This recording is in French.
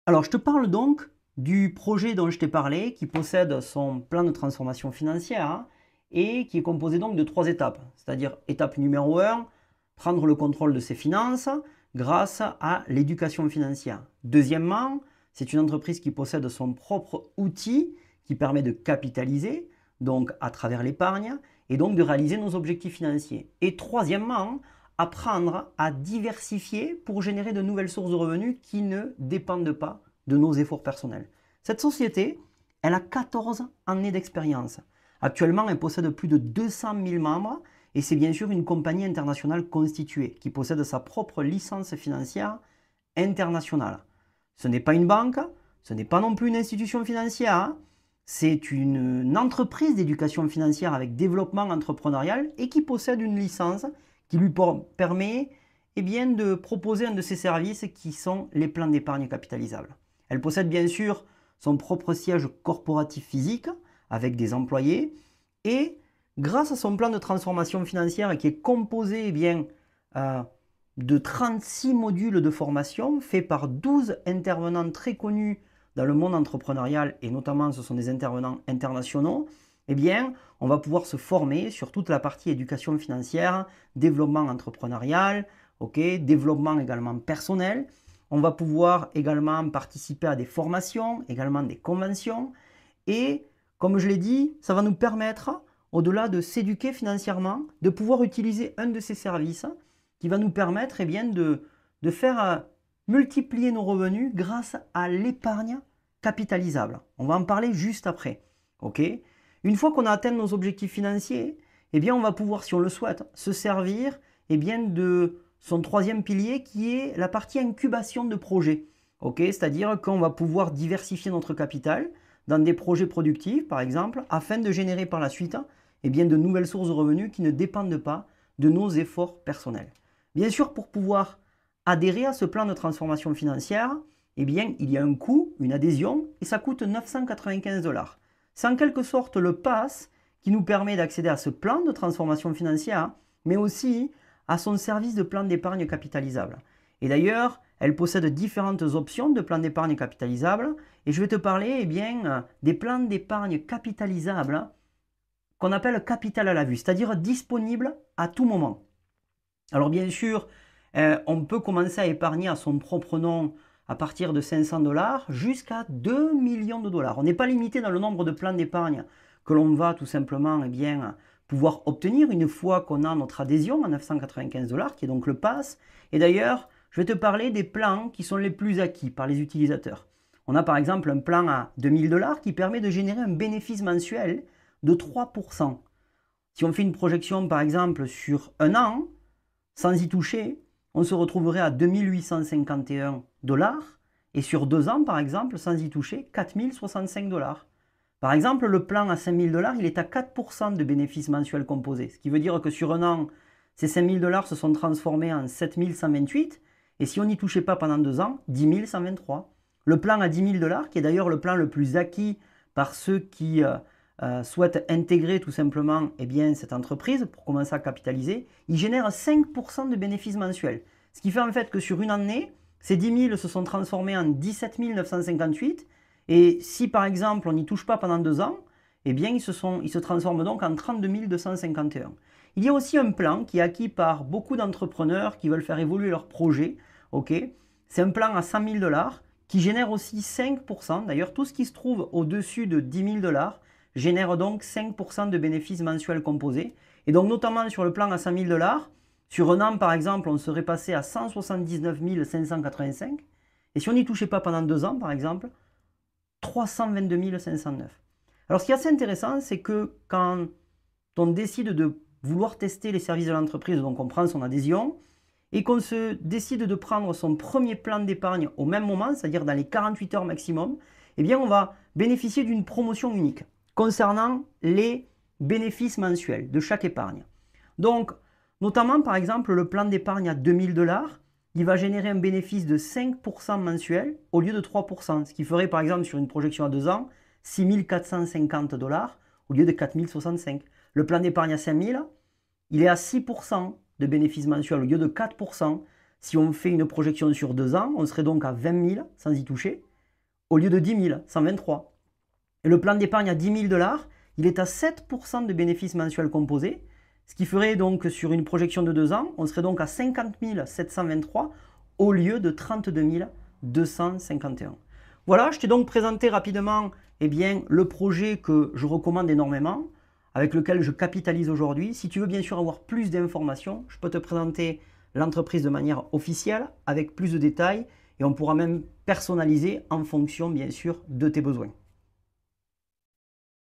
Alors, je te parle donc du projet dont je t'ai parlé, qui possède son plan de transformation financière et qui est composé donc de 3 étapes. C'est-à-dire, étape numéro 1, prendre le contrôle de ses finances grâce à l'éducation financière. Deuxièmement, c'est une entreprise qui possède son propre outil qui permet de capitaliser, donc à travers l'épargne, et donc de réaliser nos objectifs financiers. Et troisièmement, apprendre à diversifier pour générer de nouvelles sources de revenus qui ne dépendent pas de nos efforts personnels. Cette société, elle a 14 années d'expérience. Actuellement, elle possède plus de 200 000 membres et c'est bien sûr une compagnie internationale constituée qui possède sa propre licence financière internationale. Ce n'est pas une banque, ce n'est pas non plus une institution financière, c'est une entreprise d'éducation financière avec développement entrepreneurial et qui possède une licence qui lui permet de proposer un de ses services qui sont les plans d'épargne capitalisables. Elle possède bien sûr son propre siège corporatif physique avec des employés et grâce à son plan de transformation financière qui est composé de 36 modules de formation faits par 12 intervenants très connus dans le monde entrepreneurial et notamment ce sont des intervenants internationaux, on va pouvoir se former sur toute la partie éducation financière, développement entrepreneurial, développement également personnel. On va pouvoir également participer à des formations, également des conventions. Et comme je l'ai dit, ça va nous permettre, au-delà de s'éduquer financièrement, de pouvoir utiliser un de ces services qui va nous permettre de faire multiplier nos revenus grâce à l'épargne capitalisable. On va en parler juste après. Une fois qu'on a atteint nos objectifs financiers, on va pouvoir, si on le souhaite, se servir de son troisième pilier qui est la partie incubation de projets. C'est-à-dire qu'on va pouvoir diversifier notre capital dans des projets productifs, par exemple, afin de générer par la suite de nouvelles sources de revenus qui ne dépendent pas de nos efforts personnels. Bien sûr, pour pouvoir adhérer à ce plan de transformation financière, il y a un coût, une adhésion, et ça coûte 995 $. C'est en quelque sorte le pass qui nous permet d'accéder à ce plan de transformation financière, mais aussi à son service de plan d'épargne capitalisable. Et d'ailleurs, elle possède différentes options de plan d'épargne capitalisable, et je vais te parler des plans d'épargne capitalisable qu'on appelle capital à la vue, c'est-à-dire disponible à tout moment. Alors bien sûr, on peut commencer à épargner à son propre nom à partir de 500 $ jusqu'à 2 millions de dollars. On n'est pas limité dans le nombre de plans d'épargne que l'on va tout simplement pouvoir obtenir une fois qu'on a notre adhésion à 995 $, qui est donc le pass. Et d'ailleurs, je vais te parler des plans qui sont les plus acquis par les utilisateurs. On a par exemple un plan à 2000 $ qui permet de générer un bénéfice mensuel de 3%. Si on fait une projection par exemple sur un an, sans y toucher, on se retrouverait à 2851 $, et sur 2 ans, par exemple, sans y toucher, 4065 $. Par exemple, le plan à 5000 $, il est à 4% de bénéfices mensuels composés, ce qui veut dire que sur un an, ces 5000 $ se sont transformés en 7128, et si on n'y touchait pas pendant 2 ans, 10 123. Le plan à 10 000 $, qui est d'ailleurs le plan le plus acquis par ceux qui souhaitent intégrer tout simplement cette entreprise pour commencer à capitaliser, il génère 5% de bénéfices mensuels. Ce qui fait en fait que sur une année, ces 10 000 se sont transformés en 17 958. Et si par exemple on n'y touche pas pendant 2 ans, ils se transforment donc en 32 251. Il y a aussi un plan qui est acquis par beaucoup d'entrepreneurs qui veulent faire évoluer leur projet. C'est un plan à 100 000 $ qui génère aussi 5%. D'ailleurs, tout ce qui se trouve au-dessus de 10 000 $ génère donc 5% de bénéfices mensuels composés. Et donc notamment sur le plan à 100 000 $, sur un an par exemple, on serait passé à 179 585. Et si on n'y touchait pas pendant 2 ans par exemple, 322 509. Alors ce qui est assez intéressant, c'est que quand on décide de vouloir tester les services de l'entreprise, donc on prend son adhésion, et qu'on se décide de prendre son premier plan d'épargne au même moment, c'est-à-dire dans les 48 heures maximum, on va bénéficier d'une promotion unique concernant les bénéfices mensuels de chaque épargne. Donc, notamment par exemple, le plan d'épargne à 2000 $, il va générer un bénéfice de 5% mensuel au lieu de 3%, ce qui ferait par exemple sur une projection à 2 ans, 6 450 $ au lieu de 4065. Le plan d'épargne à 5000, il est à 6% de bénéfices mensuels au lieu de 4%. Si on fait une projection sur 2 ans, on serait donc à 20 000 sans y toucher. au lieu de 10 000, 123. Et le plan d'épargne à 10 000 $, il est à 7% de bénéfices mensuels composés, ce qui ferait donc sur une projection de 2 ans, on serait donc à 50 723 au lieu de 32 251. Voilà, je t'ai donc présenté rapidement le projet que je recommande énormément, avec lequel je capitalise aujourd'hui. Si tu veux bien sûr avoir plus d'informations, je peux te présenter l'entreprise de manière officielle, avec plus de détails, et on pourra même personnaliser en fonction bien sûr de tes besoins.